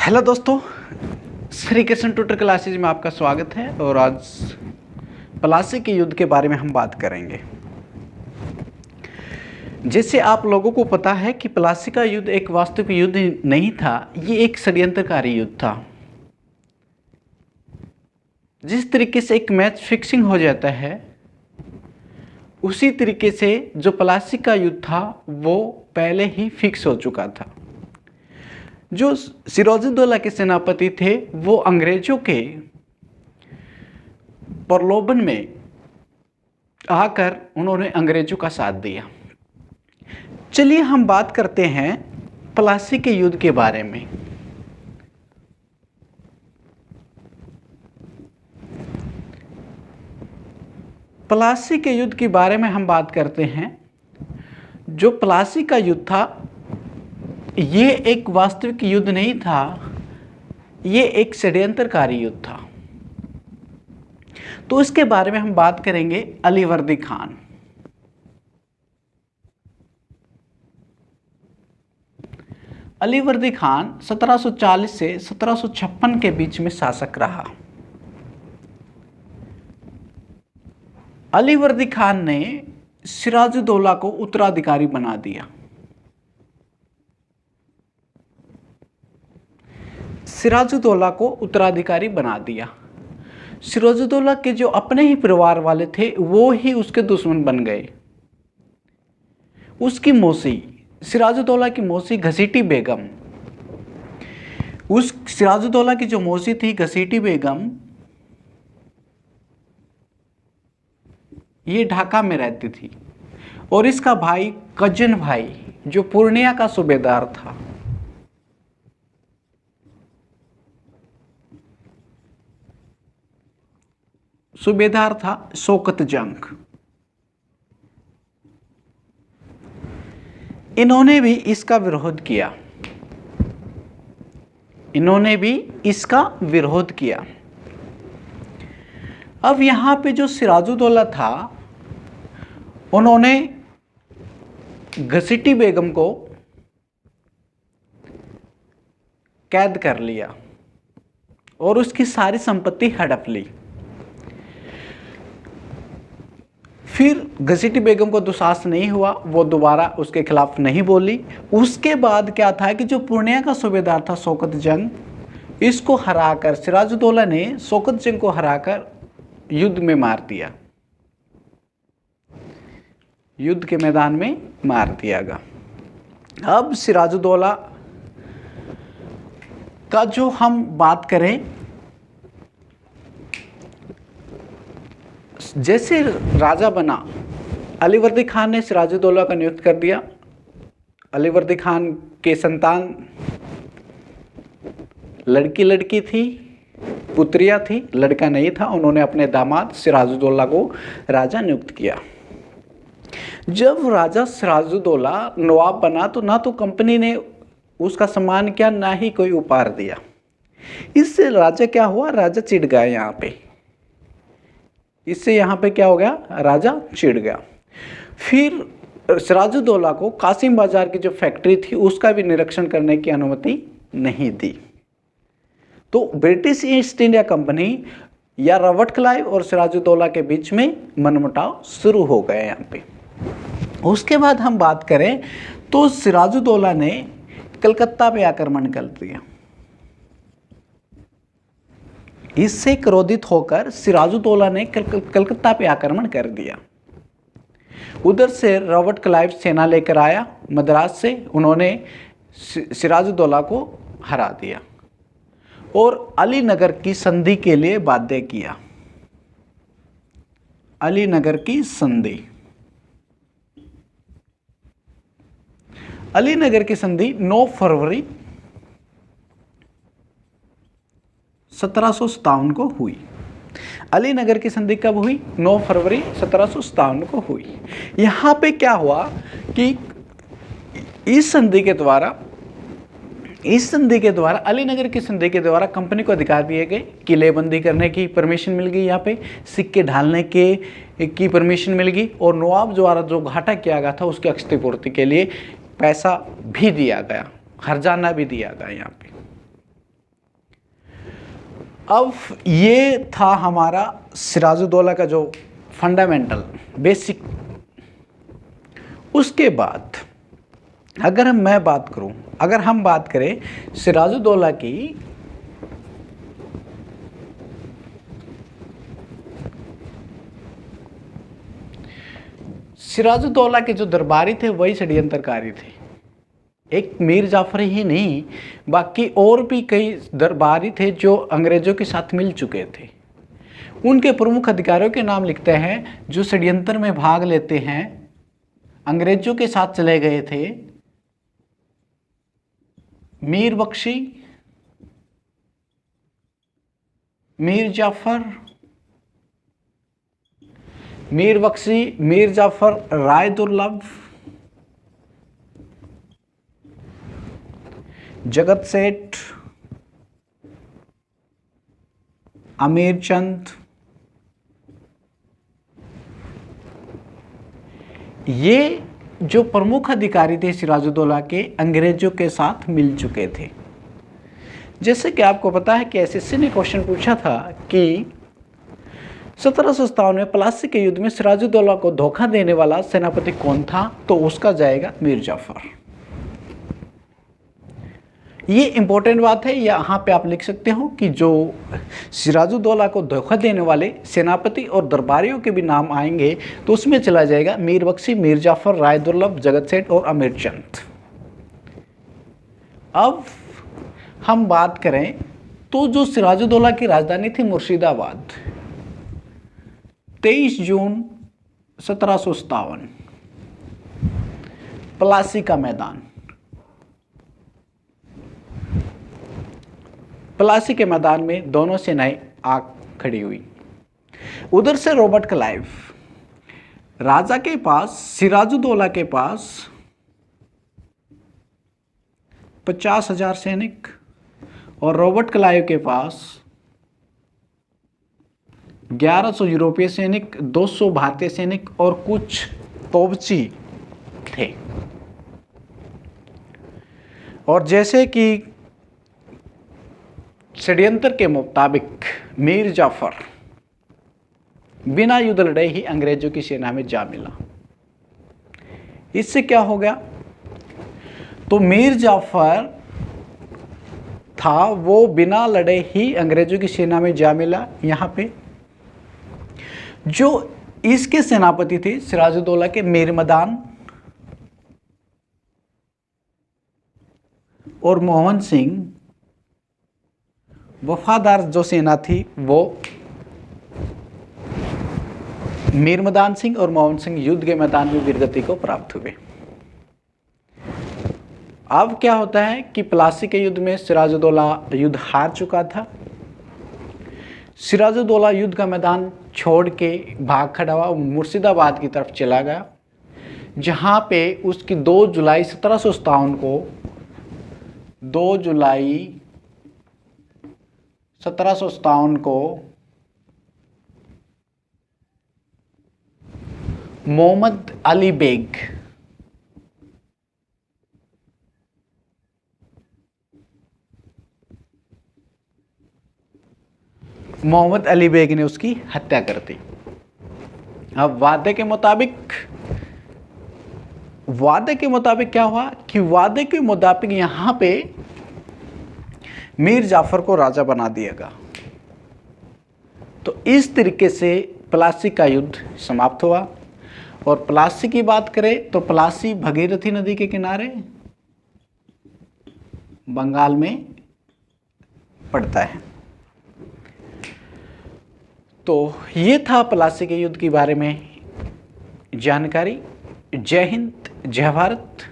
Hello दोस्तों, Shri Krishna tutor classes में आपका स्वागत है। और आज प्लासी के युद्ध के बारे में हम बात करेंगे। जैसे आप लोगों को पता है कि प्लासी का युद्ध एक वास्तविक युद्ध नहीं था, ये एक षड्यंत्रकारी युद्ध था। जिस तरीके से एक मैच फिक्सिंग हो जाता है, उसी तरीके से जो प्लासी का युद्ध था वो पहले ही फिक्स हो चुका था। जो सिराजुद्दौला के सेनापति थे वो अंग्रेजों के प्रलोभन में आकर उन्होंने अंग्रेजों का साथ दिया। चलिए हम बात करते हैं प्लासी के युद्ध के बारे में। प्लासी के युद्ध के बारे में हम बात करते हैं। जो प्लासी का युद्ध था ये एक वास्तविक युद्ध नहीं था, ये एक षड्यंत्रकारी युद्ध था। तो इसके बारे में हम बात करेंगे। अलीवर्दी खान। अलीवर्दी खान 1740 से 1756 के बीच में शासक रहा। अलीवर्दी खान ने सिराजुद्दौला को उत्तराधिकारी बना दिया। सिराजुद्दौला को उत्तराधिकारी बना दिया। सिराजुद्दौला के जो अपने ही परिवार वाले थे वो ही उसके दुश्मन बन गए। उसकी मौसी, सिराजुद्दौला की मौसी घसीटी बेगम, उस सिराजुद्दौला की जो मौसी थी घसीटी बेगम, ये ढाका में रहती थी। और इसका भाई कजन भाई जो पूर्णिया का सूबेदार था, सूबेदार था शौकत जंग। इन्होंने भी इसका विरोध किया। अब यहां पे जो सिराजुद्दौला था उन्होंने घसीटी बेगम को कैद कर लिया और उसकी सारी संपत्ति हड़प ली। फिर घसीटी बेगम को दुस्साहस नहीं हुआ, वो दोबारा उसके खिलाफ नहीं बोली। उसके बाद क्या था कि जो पूर्णिया का सूबेदार था शौकत जंग, इसको हराकर सिराजुद्दौला ने शौकत जंग को हराकर युद्ध में मार दिया। युद्ध के मैदान में मार दिया गया। अब सिराजुद्दौला का जो हम बात करें, जैसे राजा बना, अलीवर्दी खान ने सिराजुद्दौला का नियुक्त कर दिया। अलीवर्दी खान के संतान लड़की थी, पुत्रियां थी, लड़का नहीं था। उन्होंने अपने दामाद सिराजुद्दौला को राजा नियुक्त किया। जब राजा सिराजुद्दौला नवाब बना तो ना तो कंपनी ने उसका सम्मान किया, ना ही कोई उपहार दिया। इससे राजा क्या हुआ, राजा चिढ़ गया। यहाँ पे क्या हो गया, राजा चिढ़ गया। फिर सिराजुद्दौला को कासिम बाजार की जो फैक्ट्री थी उसका भी निरीक्षण करने की अनुमति नहीं दी। तो ब्रिटिश ईस्ट इंडिया कंपनी या रॉबर्ट क्लाइव और सिराजुद्दौला के बीच में मनमुटाव शुरू हो गया यहाँ पे। उसके बाद हम बात करें तो सिराजुद्दौला ने कलकत्ता पे आक्रमण कर दिया। इससे क्रोधित होकर सिराजुद्दौला ने कलकत्ता पे आक्रमण कर दिया। उधर से रॉबर्ट क्लाइव सेना लेकर आया मद्रास से। उन्होंने सिराजुद्दौला को हरा दिया और अलीनगर की संधि के लिए बाध्य किया। अलीनगर की संधि 9 फरवरी 1757 को हुई। अलीनगर की संधि कब हुई? 9 फरवरी 1757 को हुई। यहाँ पे क्या हुआ कि इस संधि के द्वारा अलीनगर की संधि के द्वारा कंपनी को अधिकार दिए गए, किलेबंदी करने की परमिशन मिल गई, यहाँ पे सिक्के ढालने की परमिशन मिल गई, और नवाब द्वारा जो घाटा किया गया था उसकी क्षतिपूर्ति के लिए पैसा भी दिया गया, हर्जाना भी दिया गया यहाँ पे। अब ये था हमारा सिराजुद्दौला का जो फंडामेंटल बेसिक। उसके बाद अगर हम बात करें सिराजुद्दौला की, सिराजुद्दौला के जो दरबारी थे वही षड्यंत्रकारी थे। एक मीर जाफर ही नहीं, बाकी और भी कई दरबारी थे जो अंग्रेजों के साथ मिल चुके थे। उनके प्रमुख अधिकारियों के नाम लिखते हैं जो षड्यंत्र में भाग लेते हैं, अंग्रेजों के साथ चले गए थे। मीर बख्शी, मीर जाफर, मीर जाफर राय दुर्लभ, जगत सेठ, अमीर चंद, ये जो प्रमुख अधिकारी थे सिराजुद्दौला के, अंग्रेजों के साथ मिल चुके थे। जैसे कि आपको पता है कि एसएससी ने क्वेश्चन पूछा था कि 1757 में प्लासी के युद्ध में सिराजुद्दौला को धोखा देने वाला सेनापति कौन था, तो उसका जाएगा मीर जाफर। ये इंपॉर्टेंट बात है, यहाँ पे आप लिख सकते हो कि जो सिराजुद्दौला को धोखा देने वाले सेनापति और दरबारियों के भी नाम आएंगे तो उसमें चला जाएगा मीर बख्शी, मीर जाफर, राय दुर्लभ, जगत सेठ और अमीर चंद। अब हम बात करें तो जो सिराजुद्दौला की राजधानी थी मुर्शिदाबाद, 23 जून 1757, प्लासी का मैदान। प्लासी के मैदान में दोनों सेनाएं आ खड़ी हुई। उधर से रॉबर्ट क्लाइव, राजा के पास, सिराजुद्दौला के पास 50,000 सैनिक और रॉबर्ट क्लाइव के पास 1100 यूरोपीय सैनिक, 200 भारतीय सैनिक और कुछ तोपची थे। और जैसे कि षड्यंत्र के मुताबिक मीर जाफर बिना युद्ध लड़े ही अंग्रेजों की सेना में जा मिला। इससे क्या हो गया, तो मीर जाफर था वो बिना लड़े ही अंग्रेजों की सेना में जा मिला। यहाँ पे जो इसके सेनापति थे सिराजुद्दौला के मीर मदान और मोहन सिंह, वफादार जो सेना थी वो मीर मदान सिंह और मोहन सिंह युद्ध के मैदान में वीरगति को प्राप्त हुए। अब क्या होता है कि प्लासी के युद्ध में सिराजुद्दौला युद्ध हार चुका था। सिराजुद्दौला युद्ध का मैदान छोड़ के भाग खड़ा हुआ, मुर्शिदाबाद की तरफ चला गया, जहां पे उसकी 2 जुलाई 1757 को 2 जुलाई 1757 को मोहम्मद अली बेग ने उसकी हत्या कर दी। अब वादे के मुताबिक क्या हुआ कि वादे के मुताबिक यहां पे मीर जाफर को राजा बना दिया गया। तो इस तरीके से प्लासी का युद्ध समाप्त हुआ। और प्लासी की बात करें तो प्लासी भगीरथी नदी के किनारे बंगाल में पड़ता है। तो ये था प्लासी के युद्ध के बारे में जानकारी। जय हिंद, जय भारत।